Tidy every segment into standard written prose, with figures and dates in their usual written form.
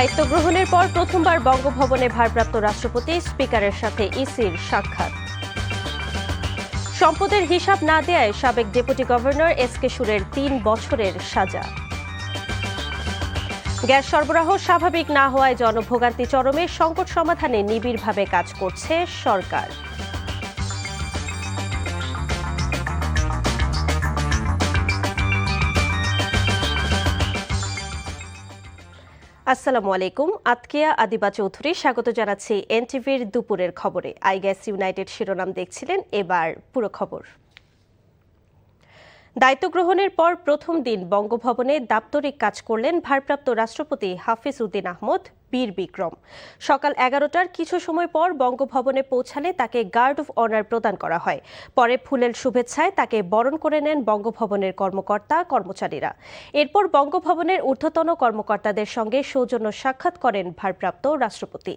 দায়িত্ব গ্রহণের পর প্রথমবার বঙ্গভবনে ভারপ্রাপ্ত রাষ্ট্রপতি স্পিকারের সাথে ইসির সাক্ষাৎ। সম্পদের হিসাব না দেয়ায় সাবেক ডেপুটি গভর্নর এসকে সুরের ৩ বছরের সাজা। গ্যাস সরবরাহ স্বাভাবিক না হওয়ায় জনভোগান্তি চরমে, সংকট সমাধানে নিবিড়ভাবে কাজ করছে সরকার। আসসালামু আলাইকুম। আতকিয়া আদিবা চৌধুরী স্বাগত জানাচ্ছি এনটিভির দুপুরের খবরে। আই গ্যাস ইউনাইটেড শিরোনাম দেখছিলেন, এবার পুরো খবর। দায়িত্ব গ্রহণের পর প্রথম দিন বঙ্গভবনে দাপ্তরিক কাজ করলেন ভারপ্রাপ্ত রাষ্ট্রপতি হাফিজ উদ্দিন আহমদ বীর বিক্রম। সকাল 11টার কিছু সময় পর বঙ্গভবনে পৌঁছালে তাকে গার্ড অফ অনার প্রদান করা হয়। পরে ফুলেল শুভেচ্ছায় তাকে বরণ করে নেন বঙ্গভবনের কর্মকর্তা কর্মচারীরা। এরপর বঙ্গভবনের ঊর্ধ্বতন কর্মকর্তাদের সঙ্গে সৌজন্য সাক্ষাৎ করেন ভারপ্রাপ্ত রাষ্ট্রপতি।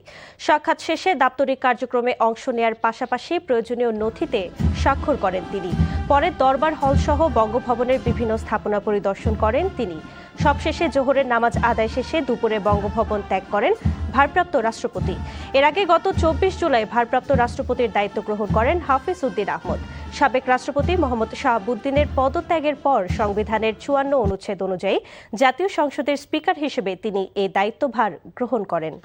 সাক্ষাৎ শেষে দাপ্তরিক কার্যক্রমে অংশ নেয়ার পাশাপাশি প্রয়োজনীয় নথিতে স্বাক্ষর করেন তিনি। পরে দরবার হল সহ বঙ্গভবনের বিভিন্ন স্থাপনা পরিদর্শন করেন তিনি। সবশেষে জোহরের নামাজ আদায় শেষে দুপুরে বঙ্গভবন ত্যাগ করেন ভারপ্রাপ্ত রাষ্ট্রপতি। এর আগে গত 24 জুলাই ভারপ্রাপ্ত রাষ্ট্রপতির দায়িত্ব গ্রহণ করেন হাফিজ উদ্দিন আহমদ। সাবেক রাষ্ট্রপতি মোহাম্মদ শাহাবুদ্দিনের পদত্যাগের পর সংবিধানের 54 অনুচ্ছেদ অনুযায়ী জাতীয় সংসদের স্পিকার হিসেবে তিনি এই দায়িত্বভার গ্রহণ করেন।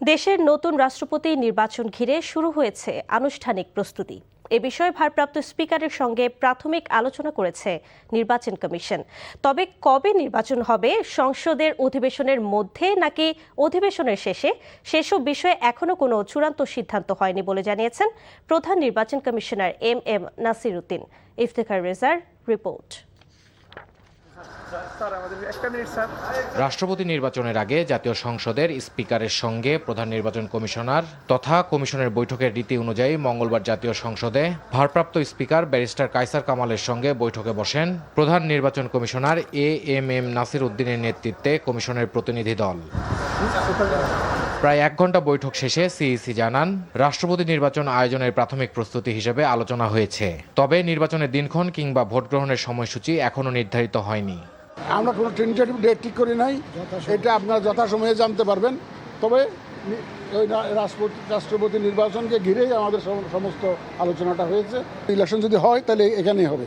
দেশের নতুন রাষ্ট্রপতি নির্বাচন ঘিরে শুরু হয়েছে আনুষ্ঠানিক প্রস্তুতি। এ বিষয়ে ভারপ্রাপ্ত স্পিকারের সঙ্গে প্রাথমিক আলোচনা করেছে নির্বাচন কমিশন। তবে কবে নির্বাচন হবে, সংসদের অধিবেশনের মধ্যে নাকি অধিবেশনের শেষে, সেসব বিষয়ে এখনো কোনো চূড়ান্ত সিদ্ধান্ত হয়নি বলে জানিয়েছেন প্রধান নির্বাচন কমিশনার এম নাসির উদ্দিন। ইফতেখার রেজার রিপোর্ট। রাষ্ট্রপতি নির্বাচনের আগে জাতীয় সংসদের স্পিকারের সঙ্গে প্রধান নির্বাচন কমিশনার তথা কমিশনের বৈঠকের রীতি অনুযায়ী মঙ্গলবার জাতীয় সংসদে ভারপ্রাপ্ত স্পিকার ব্যারিস্টার কায়সার কামালের সঙ্গে বৈঠকে বসেন প্রধান নির্বাচন কমিশনার এম নাসির উদ্দিনের নেতৃত্বে কমিশনের প্রতিনিধি দল। প্রায় 1 ঘণ্টা বৈঠক শেষে সিইসি জানান, রাষ্ট্রপতি নির্বাচন আয়োজনের প্রাথমিক প্রস্তুতি হিসেবে আলোচনা হয়েছে। তবে নির্বাচনের দিনক্ষণ কিংবা ভোট গ্রহণের সময়সূচি এখনো নির্ধারিত হয়নি। আমরা কোনো টেন্টেটিভ ডেট ঠিক করি নাই, এটা আপনারা যথাসময়ে জানতে পারবেন। তবে ওই রাষ্ট্রপতি নির্বাচনকে ঘিরেই আমাদের সমস্ত আলোচনাটা হয়েছে। ইলেকশন যদি হয় তাহলে এখানেই হবে,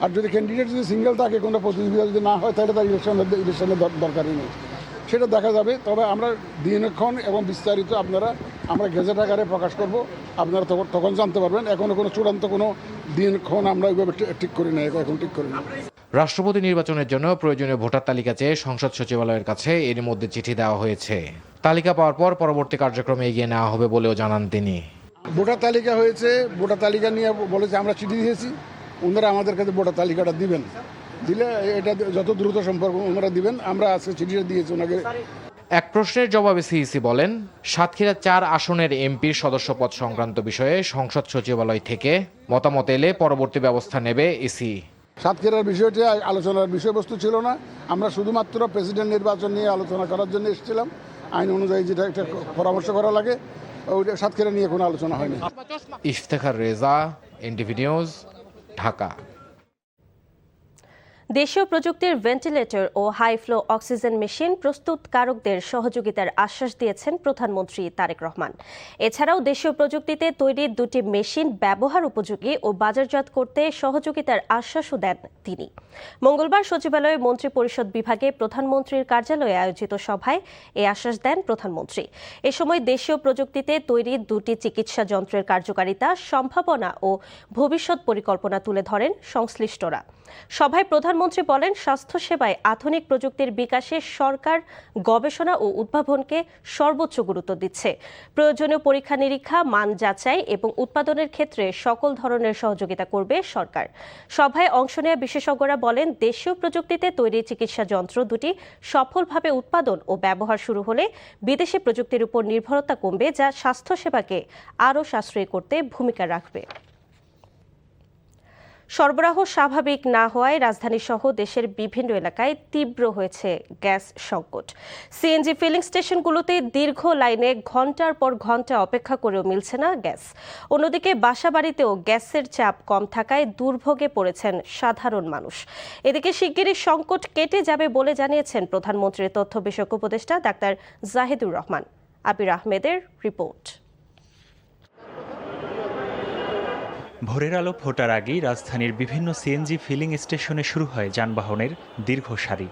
আর যদি ক্যান্ডিডেট যদি সিঙ্গেল থাকে, কোনো প্রতিযোগিতা যদি না হয়, তাহলে তার ইলেকশনের দরকারই নেই, সেটা দেখা যাবে। তবে আমরা দিনক্ষণ এবং বিস্তারিত আমরা গেজেট আকারে প্রকাশ করব, আপনারা তখন জানতে পারবেন। এখনো কোনো চূড়ান্ত কোনো দিনক্ষণ আমরা ওইভাবে ঠিক করি না, এখন ঠিক করি না। রাষ্ট্রপতি নির্বাচনের জন্য প্রয়োজনীয় ভোটার তালিকা চেয়ে সংসদ সচিবালয়ের কাছে এর মধ্যে চিঠি দেওয়া হয়েছে। তালিকা পাওয়ার পর পরবর্তী কার্যক্রমে এগিয়ে নেওয়া হবে বলেও জানান তিনি। ভোটার তালিকা হয়েছে, ভোটার তালিকা নিয়ে বলেছে, আমরা চিঠি দিয়েছি, ওনারা আমাদের কাছে ভোটার তালিকাটা দিবেন। দিলে এটা যত দ্রুত সম্পর্ক ওনারা দিবেন। আমরা আজকে চিঠিটা দিয়েছি ওনাকে। এক প্রশ্নের জবাবে সিইসি বলেন, সাতক্ষীরা 4 আসনের এমপির সদস্যপদ সংক্রান্ত বিষয়ে সংসদ সচিবালয় থেকে মতামত এলে পরবর্তী ব্যবস্থা নেবে ইসি। সাতক্ষীরার বিষয়টি আলোচনার বিষয়বস্তু ছিল না, আমরা শুধুমাত্র প্রেসিডেন্ট নির্বাচন নিয়ে আলোচনা করার জন্য এসেছিলাম। আইন অনুযায়ী যেটা একটা পরামর্শ করা লাগে, ওইটা সাতক্ষীরা নিয়ে কোনো আলোচনা হয়নি। Iftekhar Reza, NTV news, Dhaka. দেশীয় প্রযুক্তির ভেন্টিলেটর ও হাই ফ্লো অক্সিজেন মেশিন প্রস্তুতকারকদের সহযোগিতার আশ্বাস দিয়েছেন প্রধানমন্ত্রী তারেক রহমান। এছাড়াও দেশীয় প্রযুক্তিতে তৈরি 2টি মেশিন ব্যবহার উপযোগী ও বাজারজাত করতে সহযোগিতার আশ্বাসও দেন তিনি। মঙ্গলবার সচিবালয়ে মন্ত্রী পরিষদ বিভাগে প্রধানমন্ত্রীর কার্যালয়ে আয়োজিত সভায় এই আশ্বাস দেন প্রধানমন্ত্রী। এ সময় দেশীয় প্রযুক্তিতে তৈরি 2টি চিকিৎসা যন্ত্রের কার্যকারিতা, সম্ভাবনা ও ভবিষ্যৎ পরিকল্পনা তুলে ধরেন সংশ্লিষ্টরা। সভায় প্রধানমন্ত্রী বলেন, স্বাস্থ্যসেবায় আধুনিক প্রযুক্তির বিকাশে সরকার গবেষণা ও উদ্ভাবনকে সর্বোচ্চ গুরুত্ব দিচ্ছে। প্রয়োজনীয় পরীক্ষা নিরীক্ষা, মান যাচাই এবং উৎপাদনের ক্ষেত্রে সকল ধরনের সহযোগিতা করবে সরকার। সভায় অংশ নেওয়া বিশেষজ্ঞরা বলেন, দেশীয় প্রযুক্তিতে তৈরি চিকিৎসা যন্ত্র 2টি সফলভাবে উৎপাদন ও ব্যবহার শুরু হলে বিদেশি প্রযুক্তির উপর নির্ভরতা কমবে, যা স্বাস্থ্যসেবাকে আরও সাশ্রয়ী করতে ভূমিকা রাখবে। সরবরাহ স্বাভাবিক না হওয়ায় রাজধানী সহ দেশের বিভিন্ন এলাকায় তীব্র হয়েছে গ্যাস সংকট। সিএনজি ফিলিং স্টেশনগুলোতে দীর্ঘ লাইনে ঘন্টার পর ঘন্টা অপেক্ষা করেও মিলছে না গ্যাস। অন্যদিকে বাসাবাড়িতেও গ্যাসের চাপ কম থাকায় দুর্ভোগে পড়েছেন সাধারণ মানুষ। এদিকে শিগগিরই সংকট কেটে যাবে বলে জানিয়েছেন প্রধানমন্ত্রীর তথ্য বিষয়ক উপদেষ্টা ডাক্তার জাহিদুর রহমান। আবির আহমেদের রিপোর্ট। ভোরের আলো ফোটার আগেই রাজধানীর বিভিন্ন সিএনজি ফিলিং স্টেশনে শুরু হয় যানবাহনের দীর্ঘ সারি।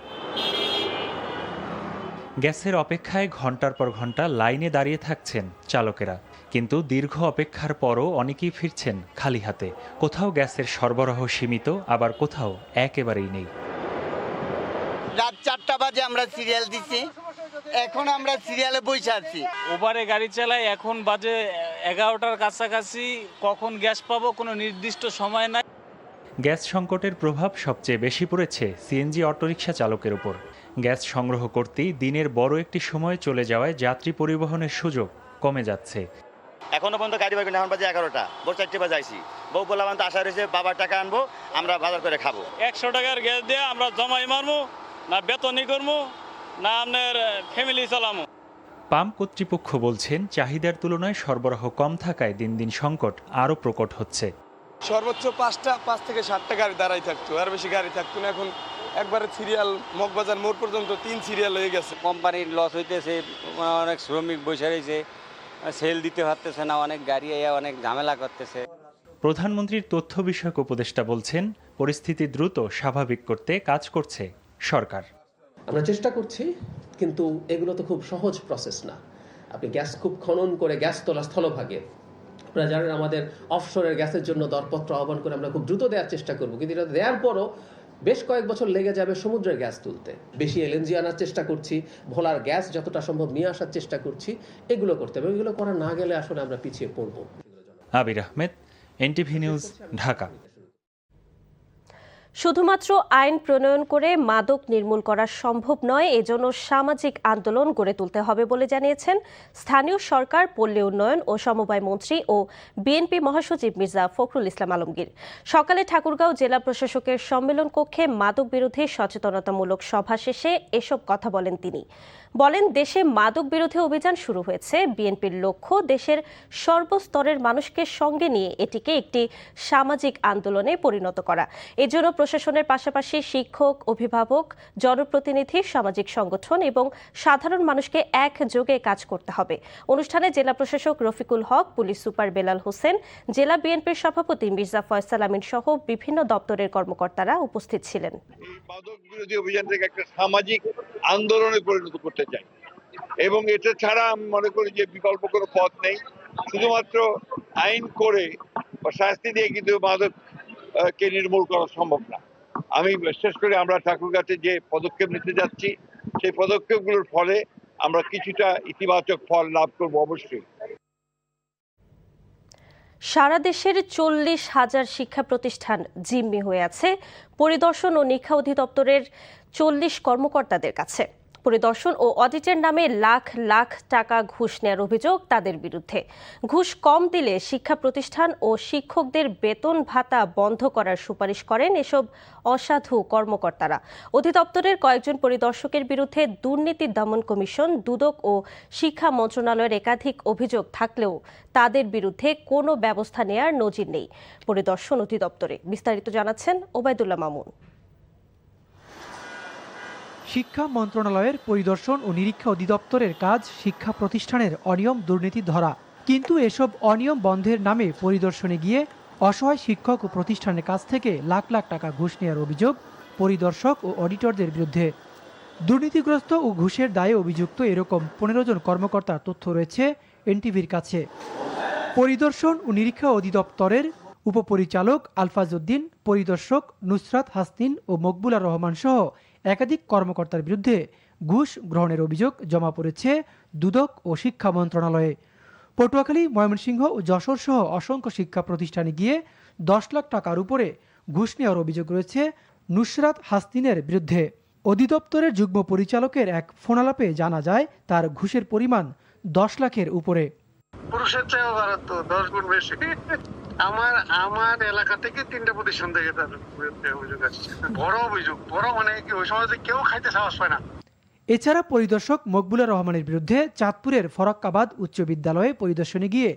গ্যাসের অপেক্ষায় ঘন্টার পর ঘন্টা লাইনে দাঁড়িয়ে থাকছেন চালকেরা, কিন্তু দীর্ঘ অপেক্ষার পরও অনেকেই ফিরছেন খালি হাতে। কোথাও গ্যাসের সরবরাহ সীমিত, আবার কোথাও একেবারেই নেই। রাত 4টা বাজে আমরা সিরিয়াল দিচ্ছি, এখন আমরা সিরিয়ালে বসে আছি। ওভারে গাড়ি চালাই, এখন বাজে 11টার কাছাকাছি। কখন গ্যাস পাবো কোনো নির্দিষ্ট সময় নাই। গ্যাস সংকটের প্রভাব সবচেয়ে বেশি পড়েছে সিএনজি অটোরিকশা চালকের উপর। গ্যাস সংগ্রহ করতেই দিনের বড় একটি সময় চলে যাওয়ায় যাত্রী পরিবহনের সুযোগ কমে যাচ্ছে। এখনো পর্যন্ত গাড়ি পাইনি, এখন বাজে 11টা, ভোর 4টে বাজে আইছি। বউ বললাম তো আশা রয়েছে বাবার টাকা আনবো, আমরা বাজার করে খাবো। 100 টাকার গ্যাস দিয়ে আমরা জমাই মারবো না, বেতনই করবো না, আপনার ফ্যামিলি চালামো। পাম্প কর্তৃপক্ষ বলছেন, চাহিদার তুলনায় সরবরাহ কম থাকায় দিন দিন সংকট আরও প্রকট হচ্ছে। সর্বোচ্চ 5 থেকে 7টা গাড়ি দাঁড়াই থাকতো, আর বেশি গাড়ি থাকতো না। এখন একবারে সিরিয়াল মগবাজার মোড় পর্যন্ত 3 সিরিয়াল হয়ে গেছে। কোম্পানির লস হইতেছে, অনেক শ্রমিক বসে রয়েছে, সেল দিতে পারতেছে না, অনেক গাড়ি অনেক ঝামেলা করতেছে। প্রধানমন্ত্রীর তথ্য বিষয়ক উপদেষ্টা বলছেন, পরিস্থিতি দ্রুত স্বাভাবিক করতে কাজ করছে সরকার। আমরা চেষ্টা করছি, কিন্তু এগুলো তো খুব সহজ প্রসেস না। আপনি গ্যাস খুব খনন করে গ্যাস তোলা স্থলভাগে, আপনারা জানেন আমাদের অফশোরের গ্যাসের জন্য দরপত্র আহ্বান করে আমরা খুব দ্রুত দেওয়ার চেষ্টা করব, কিন্তু এটা দেওয়ার পরও বেশ কয়েক বছর লেগে যাবে সমুদ্রের গ্যাস তুলতে। বেশি এলএনজি আনার চেষ্টা করছি, ভোলার গ্যাস যতটা সম্ভব নিয়ে আসার চেষ্টা করছি। এগুলো করতে হবে, এগুলো করা না গেলে আসলে আমরা পিছিয়ে পড়ব। আবির আহমেদ, এনটিভি নিউজ, ঢাকা। শুধুমাত্র আইন প্রণয়ন করে মাদক নির্মূল করা সম্ভব নয়, এজন্য সামাজিক আন্দোলন গড়ে তুলতে হবে বলে জানিয়েছেন স্থানীয় সরকার, পল্লী উন্নয়ন ও সমবায় মন্ত্রী ও বিএনপি মহাসচিব মির্জা ফখরুল ইসলাম আলমগীর। সকালে ঠাকুরগাঁও জেলা প্রশাসকের সম্মেলন কক্ষে মাদক বিরোধী সচেতনতামূলক সভা শেষে এসব কথা বলেন তিনি। বলেন, দেশে মাদক বিরোধী অভিযান শুরু হয়েছে। বিএনপির লক্ষ্য দেশের সর্বস্তরের মানুষকে সঙ্গে নিয়ে এটিকে একটি সামাজিক আন্দোলনে পরিণত করা। এজন্য প্রশাসনের পাশাপাশি শিক্ষক, অভিভাবক, জনপ্রতিনিধি, সামাজিক সংগঠন এবং সাধারণ মানুষকে একযোগে কাজ করতে হবে। অনুষ্ঠানে জেলা প্রশাসক রফিকুল হক, পুলিশ সুপার বেলাল হোসেন, জেলা বিএনপির সভাপতি মির্জা ফয়সাল আমিন সহ বিভিন্ন দপ্তরের কর্মকর্তারা উপস্থিত ছিলেন। মাদক বিরোধী অভিযানটাকে একটা সামাজিক আন্দোলনে পরিণত করতে চাই, এবং এটা ছাড়া আমি মনে করি যে বিকল্প কোনো পথ নেই। শুধুমাত্র আইন করে বা শাস্তি দিয়ে কিন্তু মাদক কে নির্মূল করা সম্ভব না। আমি বিশেষ করে আমরা ঠাকুরগাঁতে যে পদক্ষেপ নিতে যাচ্ছি, সেই পদক্ষেপগুলোর ফলে আমরা কিছুটা ইতিবাচক ফল লাভ করব অবশ্যই। সারা দেশের 40,000 শিক্ষা প্রতিষ্ঠান জিম্মি হয়ে আছে পরিদর্শন ও নিরীক্ষা অধিদপ্তরের 40 কর্মকর্তাদের কাছে। পরিদর্শন ও অডিটের নামে লাখ লাখ টাকা ঘুষ নেওয়ার অভিযোগ তাদের বিরুদ্ধে। ঘুষ কম দিলে শিক্ষা প্রতিষ্ঠান ও শিক্ষকদের বেতন ভাতা বন্ধ করার সুপারিশ করেন এসব অসাধু কর্মকর্তারা। অধিদপ্তরের কয়েকজন পরিদর্শকের বিরুদ্ধে দুর্নীতি দমন কমিশন, দুদক ও শিক্ষা মন্ত্রণালয়ের একাধিক অভিযোগ থাকলেও তাদের বিরুদ্ধে কোনো ব্যবস্থা নেয়ার নজির নেই পরিদর্শন অধিদপ্তরে। বিস্তারিত জানাচ্ছেন ওবায়দুল্লাহ মামুন। শিক্ষা মন্ত্রণালয়ের পরিদর্শন ও নিরীক্ষা অধিদপ্তরের কাজ শিক্ষা প্রতিষ্ঠানের অনিয়ম দুর্নীতি ধরা, কিন্তু এসব অনিয়ম বন্ধের নামে পরিদর্শনে গিয়ে অসহায় শিক্ষক ও প্রতিষ্ঠানের কাছ থেকে লাখ লাখ টাকা ঘুষ নেওয়ার অভিযোগ পরিদর্শক ও অডিটরদের বিরুদ্ধে। দুর্নীতিগ্রস্ত ও ঘুষের দায়ে অভিযুক্ত এরকম 15 জন কর্মকর্তার তথ্য রয়েছে এনটিভির কাছে। পরিদর্শন ও নিরীক্ষা অধিদপ্তরের উপপরিচালক আলফাজ উদ্দিন, পরিদর্শক নুসরাত হাসনিন ও মকবুলা রহমান সহ একাধিক কর্মকর্তার বিরুদ্ধে ঘুষ গ্রহণের অভিযোগ জমা পড়েছে দুদক ও শিক্ষা মন্ত্রণালয়ে। পটুয়াখালী, ময়মনসিংহ ও যশোর সহ অসংখ্য শিক্ষা প্রতিষ্ঠানে গিয়ে 10 লাখ টাকার উপরে ঘুষ নেওয়ার অভিযোগ রয়েছে নুসরাত হাসনিনের বিরুদ্ধে। অধিদপ্তরের যুগ্ম পরিচালকের এক ফোনালাপে জানা যায় তার ঘুষের পরিমাণ 10 লাখের উপরে। পুরুষের চেয়েও 10 গুণ বেশি। আমার এলাকা থেকে 3টা প্রতিষ্ঠান থেকে তার বিরুদ্ধে অভিযোগ আসছে। বড় অভিযোগ, বড় মানে কি ওই সময় কেউ খাইতে সাহস পায় না। এছাড়া পরিদর্শক মকবুলুর রহমানের বিরুদ্ধে চাঁদপুরের ফরাক্কাবাদ উচ্চ বিদ্যালয়ে পরিদর্শনে গিয়ে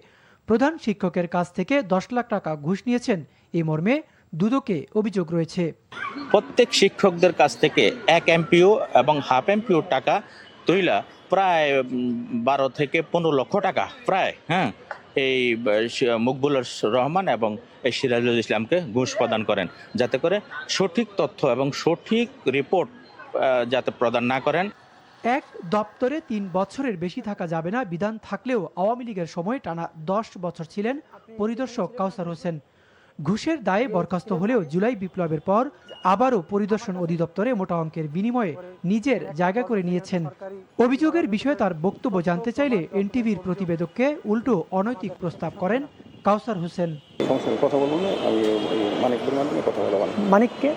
প্রধান শিক্ষকের কাছ থেকে 10 লাখ টাকা ঘুষ নিয়েছেন এই মর্মে দুদকে অভিযোগ রয়েছে। প্রত্যেক শিক্ষকদের কাছ থেকে 1 এমপিও এবং হাফ এমপিও টাকা তুইলা প্রায় 12 থেকে 15 লক্ষ টাকা প্রায় এই মকবুলুর রহমান এবং সিরাজুল ইসলামকে ঘুষ প্রদান করেন, যাতে করে সঠিক তথ্য এবং সঠিক রিপোর্ট যাতে প্রদান না করেন। এক দপ্তরে 3 বছরের বেশি থাকা যাবে না বিধান থাকলেও আওয়ামী লীগের সময় টানা 10 বছর ছিলেন পরিদর্শক কাউসার হোসেন। ঘুষের দায়ে বরখাস্ত হলেও জুলাই বিপ্লবের পর আবারও পরিদর্শন অধিদপ্তরে মোটা অঙ্কের বিনিময়ে নিজের জায়গা করে নিয়েছেন। অভিযোগের বিষয়ে তার বক্তব্য জানতে চাইলে এনটিভির প্রতিবেদককে উল্টো অনৈতিক প্রস্তাব করেন কাউসার হোসেন। কথা বলবো না, আমি মানিকদের মাধ্যমে কথা বলবো। মানিককে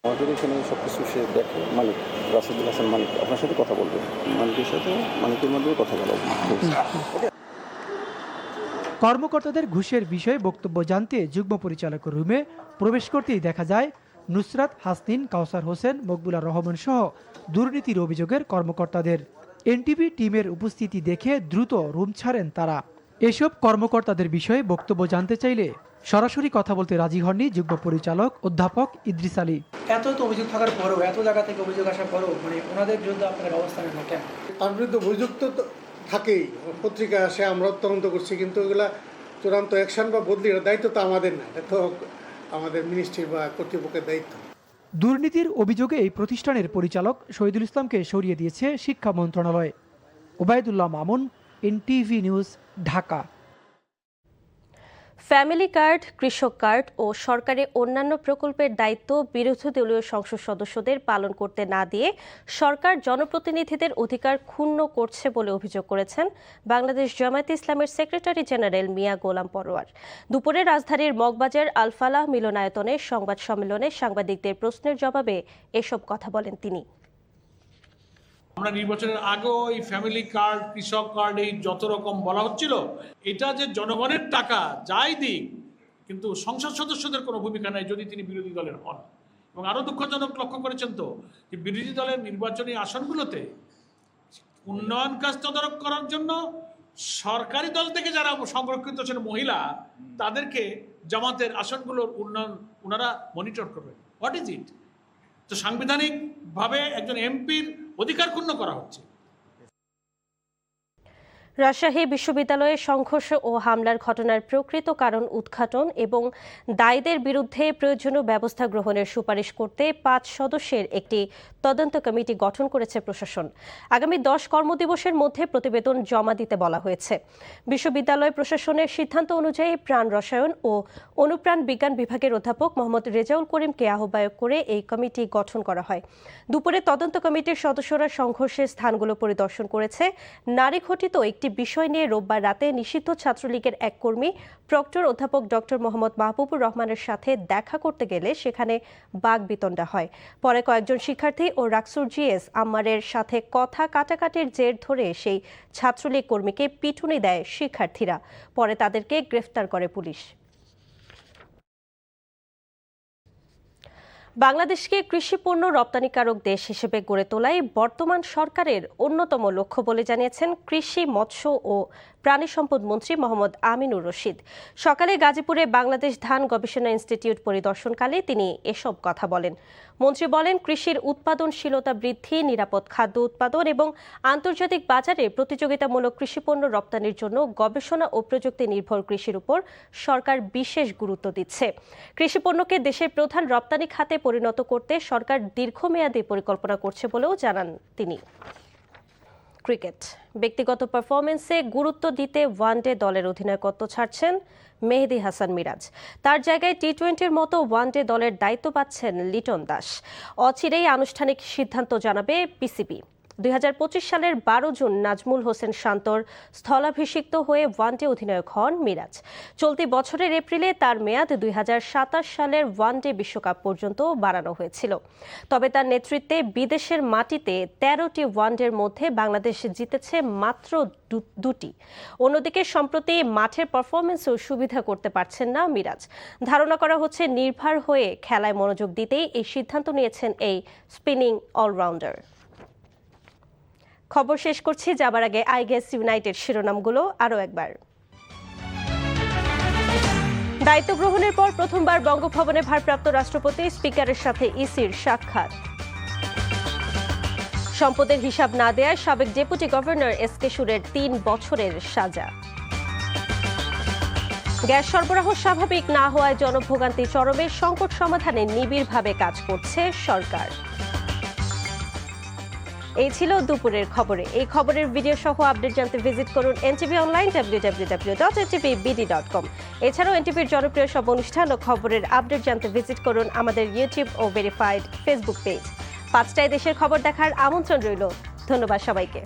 আমাদের এখানে সবকিছু সে দেখে, মানিক রাশিদুল হাসান মানিক আপনার সাথে কথা বলবেন, মানিকের সাথে মানিকের মাধ্যমে কথা বলবো। কর্মকর্তাদের ঘুষের বিষয়ে বক্তব্য জানতে যুগ্ম পরিচালকের রুমে প্রবেশ করতেই দেখা যায় নুসরাত হাসনিন, কাউসার হোসেন, মকবুলুর রহমান সহ দুর্নীতির অভিযোগের কর্মকর্তাদের। এনটিভি টিমের উপস্থিতি দেখে দ্রুত রুম ছাড়েন তারা। এসব কর্মকর্তাদের বিষয়ে বক্তব্য জানতে চাইলে সরাসরি কথা বলতে রাজি হননি যুগ্ম পরিচালক অধ্যাপক ইদ্রিস আলী। এত অভিযোগ থাকার পরেও, এত জায়গা থেকে অভিযোগ আসার পরেও মানে ওনাদের বিরুদ্ধে আপনার অবস্থান নেই কেন? তার বিরুদ্ধে অভিযোগ তো থাকেই, পত্রিকায় আসে, আমরা তদন্ত করছি, কিন্তু এগুলা চূড়ান্ত অ্যাকশন বা বদলির দায়িত্ব তো আমাদের না, এটা তো আমাদের মিনিস্ট্রি বা কর্তৃপক্ষের দায়িত্ব। দুর্নীতির অভিযোগে এই প্রতিষ্ঠানের পরিচালক শহীদুল ইসলামকে সরিয়ে দিয়েছে শিক্ষা মন্ত্রণালয়। Obaidullah Mamun, NTV news, Dhaka. Family card, কৃষক কার্ড ও সরকারি অন্যান্য প্রকল্পের দায়িত্ব বিরোধী দলীয় সংসদ সদস্যদের পালন করতে না দিয়ে সরকার জনপ্রতিনিধিদের অধিকার ক্ষুণ্ণ করছে বলে অভিযোগ করেছেন বাংলাদেশ জামায়াতে ইসলামের সেক্রেটারি জেনারেল মিয়া গোলাম পরোয়ার। দুপুরে রাজধানীর মগবাজার আল ফালাহ মিলনায়তনে সংবাদ সম্মেলনে সাংবাদিকদের প্রশ্নের জবাবে এসব কথা বলেন তিনি। আমরা নির্বাচনের আগেও এই ফ্যামিলি কার্ড, কৃষক কার্ড, এই যত রকম বলা হচ্ছিল, এটা যে জনগণের টাকা যাই দিক, কিন্তু সংসদ সদস্যদের কোনো ভূমিকা নাই যদি তিনি বিরোধী দলের হন। এবং আরও দুঃখজনক লক্ষ্য করেছেন তো যে বিরোধী দলের নির্বাচনী আসনগুলোতে উন্নয়ন কাজ তদারক করার জন্য সরকারি দল থেকে যারা সংরক্ষিত ছিলেন মহিলা, তাদেরকে জামাতের আসনগুলোর উন্নয়ন ওনারা মনিটর করবেন। What is it? তো সাংবিধানিকভাবে একজন এমপির অধিকার ক্ষুণ্ণ করা হচ্ছে। রাজশাহী বিশ্ববিদ্যালয়ে সংঘর্ষ ও হামলার ঘটনার প্রকৃত কারণ উদ্ঘাটন এবং দায়ীদের বিরুদ্ধে প্রয়োজনীয় ব্যবস্থা গ্রহণের সুপারিশ করতে 5 সদস্যের একটি তদন্ত কমিটি গঠন করেছে প্রশাসন। আগামী 10 কর্মদিবসের মধ্যে প্রতিবেদন জমা দিতে বলা হয়েছে। বিশ্ববিদ্যালয় প্রশাসনের সিদ্ধান্ত অনুযায়ী প্রাণ রসায়ন ও অনুপ্রাণ বিজ্ঞান বিভাগের অধ্যাপক মোহাম্মদ রেজাউল করিমকে আহ্বায়ক করে এই কমিটি গঠন করা হয়। দুপুরে তদন্ত কমিটির সদস্যরা সংঘর্ষের স্থানগুলো পরিদর্শন করেছে। নারী ঘটিত একটি বিষয় নিয়ে রোববার রাতে নিষিদ্ধ ছাত্রলীগের এক কর্মী প্রক্টর অধ্যাপক ডক্টর মোহাম্মদ মাহবুবুর রহমানের সাথে দেখা করতে গেলে সেখানে বাকবিতণ্ডা হয়। পরে কয়েকজন শিক্ষার্থী ও রাকসুর জিএস আম্মারের সাথে কথা কাটাকাটির জের ধরে সেই ছাত্রলীগ কর্মীকে পিটুনি দেয় শিক্ষার্থীরা। পরে তাদেরকে গ্রেফতার করে পুলিশ। বাংলাদেশকে কৃষিপণ্য রপ্তানিকারক দেশ হিসেবে গড়ে তোলাই বর্তমান সরকারের অন্যতম লক্ষ্য বলে জানিয়েছেন কৃষি, মৎস্য ও প্রাণী সম্পদ মন্ত্রী মোহাম্মদ আমিনুর রশিদ। সকালে গাজীপুরে বাংলাদেশ ধান গবেষণা ইনস্টিটিউট পরিদর্শনকালে তিনি এসব কথা বলেন। মন্ত্রী বলেন, কৃষির উৎপাদনশীলতা বৃদ্ধি, নিরাপদ খাদ্য উৎপাদন এবং আন্তর্জাতিক বাজারে প্রতিযোগিতামূলক কৃষিপণ্য রপ্তানির জন্য গবেষণা ও প্রযুক্তি নির্ভর কৃষির উপর সরকার বিশেষ গুরুত্ব দিচ্ছে। কৃষিপণ্যকে দেশের প্রধান রপ্তানি খাতে পরিণত করতে সরকার দীর্ঘমেয়াদী পরিকল্পনা করছে বলেও জানান তিনি। ক্রিকেট, ব্যক্তিগত পারফরমেন্সে গুরুত্ব দিতে ওয়ানডে দলের অধিনায়কত্ব ছাড়ছেন মেহেদী হাসান মিরাজ। তার জায়গায় টি-20-র মতো ওয়ানডে দলের দায়িত্ব পাচ্ছেন লিটন দাস। অচিরেই আনুষ্ঠানিক সিদ্ধান্ত জানাবে পিসিবি। 2025 সালের 12 জুন নাজমুল হোসেন শান্তর স্থলাভিষিক্ত হয়ে ওয়ানডে অধিনায়ক হন মিরাজ। চলতি বছরের এপ্রিলে তার মেয়াদ 2027 সালের ওয়ানডে বিশ্বকাপ পর্যন্ত বাড়ানো হয়েছিল। তবে তার নেতৃত্বে বিদেশের মাটিতে 13টি ওয়ানডের মধ্যে বাংলাদেশ জিতেছে মাত্র 2টি। অন্যদিকে সম্প্রতি মাঠের পারফরমেন্সও সুবিধা করতে পারছেন না মিরাজ। ধারণা করা হচ্ছে নির্ভর হয়ে খেলায় মনোযোগ দিতেই এই সিদ্ধান্ত নিয়েছেন এই স্পিনিং অলরাউন্ডার। খবর শেষ করছি, যাবার আগে আইগেস ইউনাইটেড শিরোনামগুলো আরও একবার। দায়িত্ব গ্রহণের পর প্রথমবার বঙ্গভবনে ভারপ্রাপ্ত রাষ্ট্রপতি স্পিকারের সাথে ইসির সাক্ষাৎ। সম্পদের হিসাব না দেয়ায় সাবেক ডেপুটি গভর্নর এসকে সুরের 3 বছরের সাজা। গ্যাস সরবরাহ স্বাভাবিক না হওয়ায় জনভোগান্তি চরমে, সংকট সমাধানে নিবিড়ভাবে কাজ করছে সরকার। এই ছিল দুপুরের খবরে। এই খবরের ভিডিও সহ আপডেট জানতে ভিজিট করুন এনটিভি অনলাইন www.ntvbd.com। এছাড়াও এনটিভির জনপ্রিয় সব অনুষ্ঠান ও খবরের আপডেট জানতে ভিজিট করুন আমাদের ইউটিউব ও ভেরিফাইড ফেসবুক পেজ। 5টায় দেশের খবর দেখার আমন্ত্রণ রইল। ধন্যবাদ সবাইকে।